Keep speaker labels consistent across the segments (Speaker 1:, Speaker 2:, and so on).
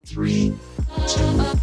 Speaker 1: 3, 2, 1.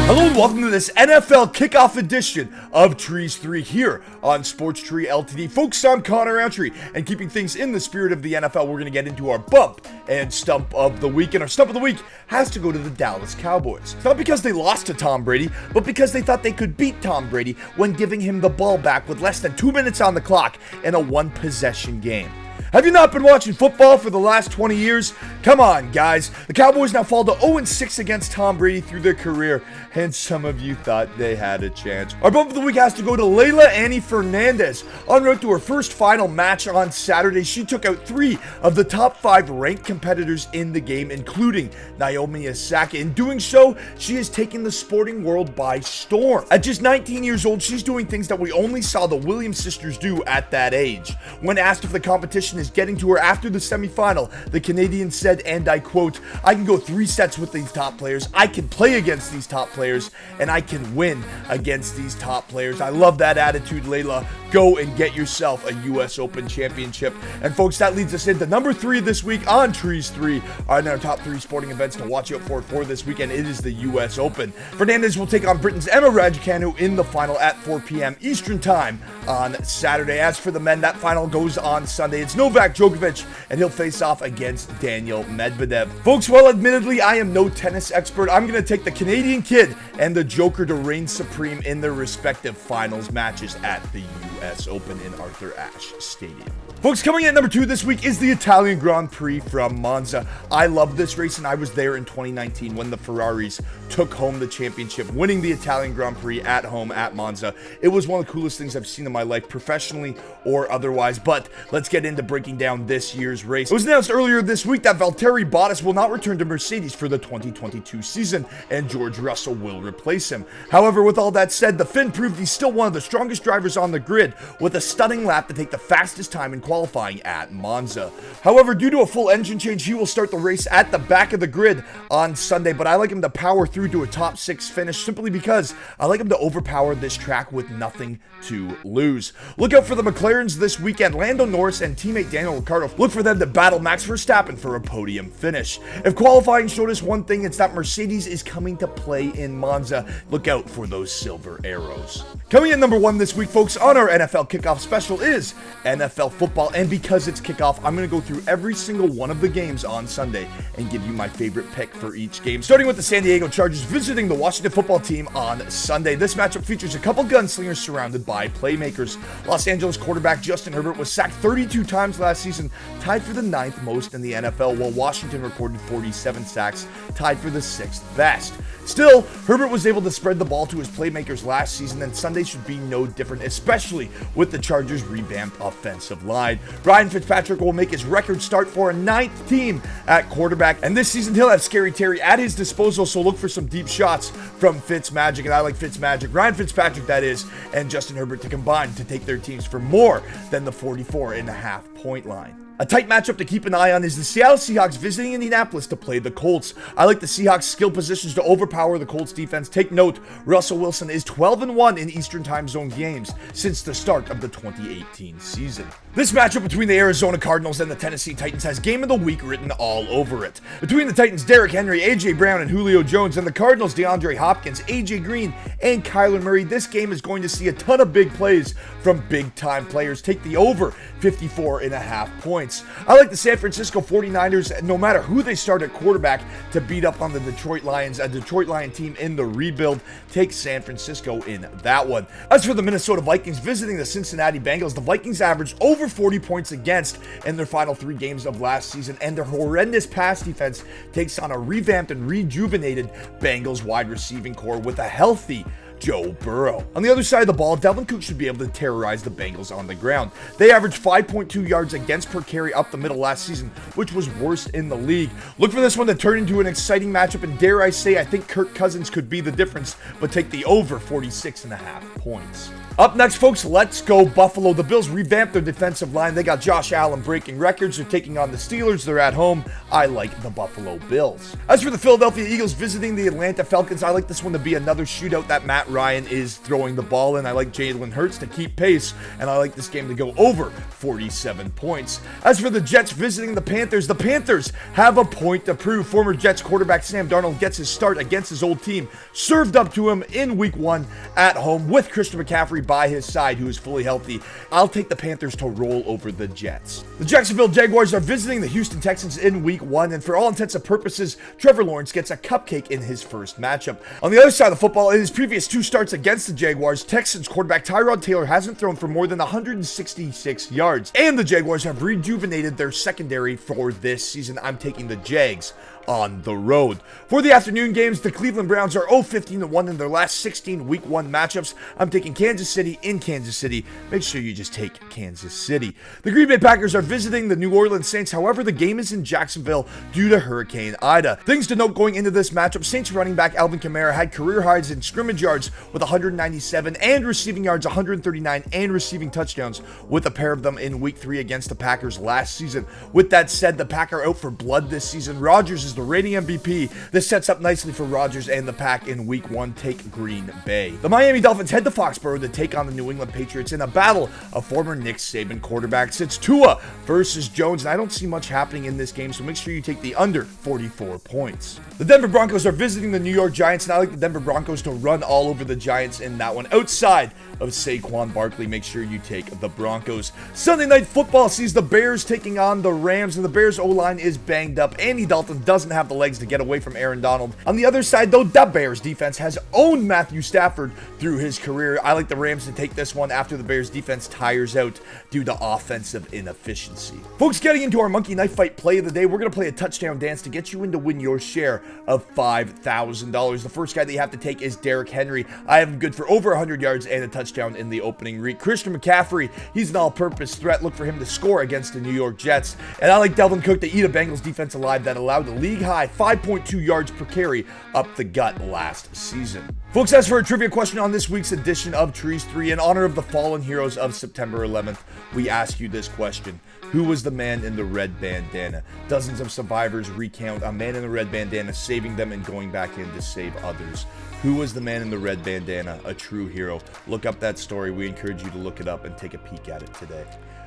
Speaker 2: Hello and welcome to this NFL kickoff edition of Trees 3 here on SPORTSTREE Ltd. Folks, I'm Connor Roundtree, and keeping things in the spirit of the NFL, we're going to get into our bump and stump of the week. And our stump of the week has to go to the Dallas Cowboys. Not because they lost to Tom Brady, but because they thought they could beat Tom Brady when giving him the ball back with less than 2 minutes on the clock in a one-possession game. Have you not been watching football for the last 20 years? Come on, guys. The Cowboys now fall to 0-6 against Tom Brady through their career, and some of you thought they had a chance. Our bump of the week has to go to Leylah Annie Fernandez. En route to her first final match on Saturday, she took out 3 of the top 5 ranked competitors in the game, including Naomi Osaka. In doing so, she is taking the sporting world by storm. At just 19 years old, she's doing things that we only saw the Williams sisters do at that age. When asked if the competition is getting to her after the semifinal, the Canadian said, and I quote, "I can go 3 sets with these top players, I can play against these top players, and I can win against these top players." I love that attitude, Leylah. Go and get yourself a US Open championship. And folks, that leads us into number 3 this week on Trees 3, on our top 3 sporting events to watch out for this weekend. It is the US Open. Fernandez will take on Britain's Emma Raducanu in the final at 4 p.m. Eastern Time on Saturday. As for the men, that final goes on Sunday. It's Novak Djokovic, and he'll face off against Daniel Medvedev. Folks, well, admittedly, I am no tennis expert. I'm going to take the Canadian kid and the Joker to reign supreme in their respective finals matches at the US Open in Arthur Ashe Stadium. Folks, coming in at number 2 this week is the Italian Grand Prix from Monza. I love this race, and I was there in 2019 when the Ferraris took home the championship, winning the Italian Grand Prix at home at Monza. It was one of the coolest things I've seen in my life, professionally or otherwise. But let's get into breaking down this year's race. It was announced earlier this week that Valtteri Bottas will not return to Mercedes for the 2022 season, and George Russell will replace him. However, with all that said, the Finn proved he's still one of the strongest drivers on the grid, with a stunning lap to take the fastest time in qualifying at Monza. However, due to a full engine change, he will start the race at the back of the grid on Sunday, but I like him to power through to a top 6 finish simply because I like him to overpower this track with nothing to lose. Look out for the McLarens this weekend. Lando Norris and teammate Daniel Ricciardo, look for them to battle Max Verstappen for a podium finish. If qualifying showed us one thing, it's that Mercedes is coming to play in Monza. Look out for those silver arrows. Coming in number 1 this week, folks, on our NFL kickoff special is NFL football. And because it's kickoff, I'm going to go through every single one of the games on Sunday and give you my favorite pick for each game. Starting with the San Diego Chargers visiting the Washington football team on Sunday. This matchup features a couple gunslingers surrounded by playmakers. Los Angeles quarterback Justin Herbert was sacked 32 times last season, tied for the 9th most in the NFL, while Washington recorded 47 sacks, tied for the 6th best. Still, Herbert was able to spread the ball to his playmakers last season, and Sunday should be no different, especially with the Chargers' revamped offensive line. Ryan Fitzpatrick will make his record start for a 9th team at quarterback, and this season he'll have Scary Terry at his disposal, so look for some deep shots from Fitzmagic, and I like Fitzmagic, Ryan Fitzpatrick that is, and Justin Herbert to combine to take their teams for more than the 44.5 point line. A tight matchup to keep an eye on is the Seattle Seahawks visiting Indianapolis to play the Colts. I like the Seahawks' skill positions to overpower the Colts defense. Take note, Russell Wilson is 12-1 in Eastern Time Zone games since the start of the 2018 season. This matchup between the Arizona Cardinals and the Tennessee Titans has Game of the Week written all over it. Between the Titans' Derrick Henry, A.J. Brown, and Julio Jones, and the Cardinals' DeAndre Hopkins, A.J. Green, and Kyler Murray, this game is going to see a ton of big plays from big-time players. Take the over 54.5 points. I like the San Francisco 49ers, no matter who they start at quarterback, to beat up on the Detroit Lions, a Detroit Lion team in the rebuild. Take San Francisco in that one. As for the Minnesota Vikings visiting the Cincinnati Bengals, the Vikings averaged over 40 points against in their final 3 games of last season, and their horrendous pass defense takes on a revamped and rejuvenated Bengals wide receiving core with a healthy Joe Burrow. On the other side of the ball, Dalvin Cook should be able to terrorize the Bengals on the ground. They averaged 5.2 yards against per carry up the middle last season, which was worst in the league. Look for this one to turn into an exciting matchup, and dare I say, I think Kirk Cousins could be the difference, but take the over 46.5 points. Up next, folks, let's go Buffalo. The Bills revamped their defensive line. They got Josh Allen breaking records. They're taking on the Steelers. They're at home. I like the Buffalo Bills. As for the Philadelphia Eagles visiting the Atlanta Falcons, I like this one to be another shootout that Matt Matt Ryan is throwing the ball in. I like Jalen Hurts to keep pace, and I like this game to go over 47 points. As for the Jets visiting the Panthers have a point to prove. Former Jets quarterback Sam Darnold gets his start against his old team, served up to him in week 1 at home with Christian McCaffrey by his side, who is fully healthy. I'll take the Panthers to roll over the Jets. The Jacksonville Jaguars are visiting the Houston Texans in week 1, and for all intents and purposes, Trevor Lawrence gets a cupcake in his first matchup. On the other side of the football, in his previous 2 starts against the Jaguars, Texans quarterback Tyrod Taylor hasn't thrown for more than 166 yards, and the Jaguars have rejuvenated their secondary for this season. I'm taking the Jags on the road. For the afternoon games, the Cleveland Browns are 0-15-1 in their last 16 week 1 matchups. I'm taking Kansas City in Kansas City. Make sure you just take Kansas City. The Green Bay Packers are visiting the New Orleans Saints. However, the game is in Jacksonville due to Hurricane Ida. Things to note going into this matchup: Saints running back Alvin Kamara had career highs in scrimmage yards with 197 and receiving yards 139 and receiving touchdowns with a pair of them in week 3 against the Packers last season. With that said, the Pack are out for blood this season. Rodgers is the reigning MVP. This sets up nicely for Rodgers and the Pack in week 1. Take Green Bay. The Miami Dolphins head to Foxborough to take on the New England Patriots in a battle of former Nick Saban quarterbacks. It's Tua versus Jones, and I don't see much happening in this game, so make sure you take the under 44 points. The Denver Broncos are visiting the New York Giants, and I like the Denver Broncos to run all over the Giants in that one. Outside of Saquon Barkley, make sure you take the Broncos. Sunday Night Football sees the Bears taking on the Rams, and the Bears O-line is banged up. Andy Dalton doesn't have the legs to get away from Aaron Donald. On the other side, though, the Bears defense has owned Matthew Stafford through his career. I like the Rams to take this one after the Bears defense tires out due to offensive inefficiency. Folks, getting into our Monkey Knife Fight play of the day, we're going to play a touchdown dance to get you in to win your share of $5,000. The first guy that you have to take is Derrick Henry. I have him good for over 100 yards and a touchdown in the opening week. Christian McCaffrey, he's an all-purpose threat. Look for him to score against the New York Jets. And I like Dalvin Cook to eat a Bengals defense alive that allowed the league-high 5.2 yards per carry up the gut last season. Folks, as for a trivia question on this week's edition of Trees 3, in honor of the fallen heroes of September 11th, we ask you this question: who was the man in the red bandana? Dozens of survivors recount a man in the red bandana saving them and going back in to save others. Who was the man in the red bandana? A true hero. Look up that story. We encourage you to look it up and take a peek at it today.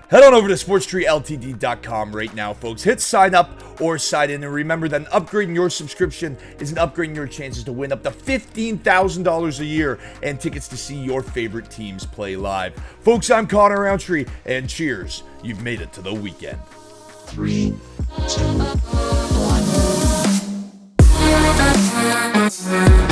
Speaker 2: Head on over to SPORTSTREELTD.com right now, folks. Hit sign up or sign in, and remember that upgrading your subscription is an upgrading your chances to win up to $15,000 a year and tickets to see your favorite teams play live. Folks, I'm Connor Roundtree, and cheers. You've made it to the weekend.
Speaker 1: 3, 2, 1.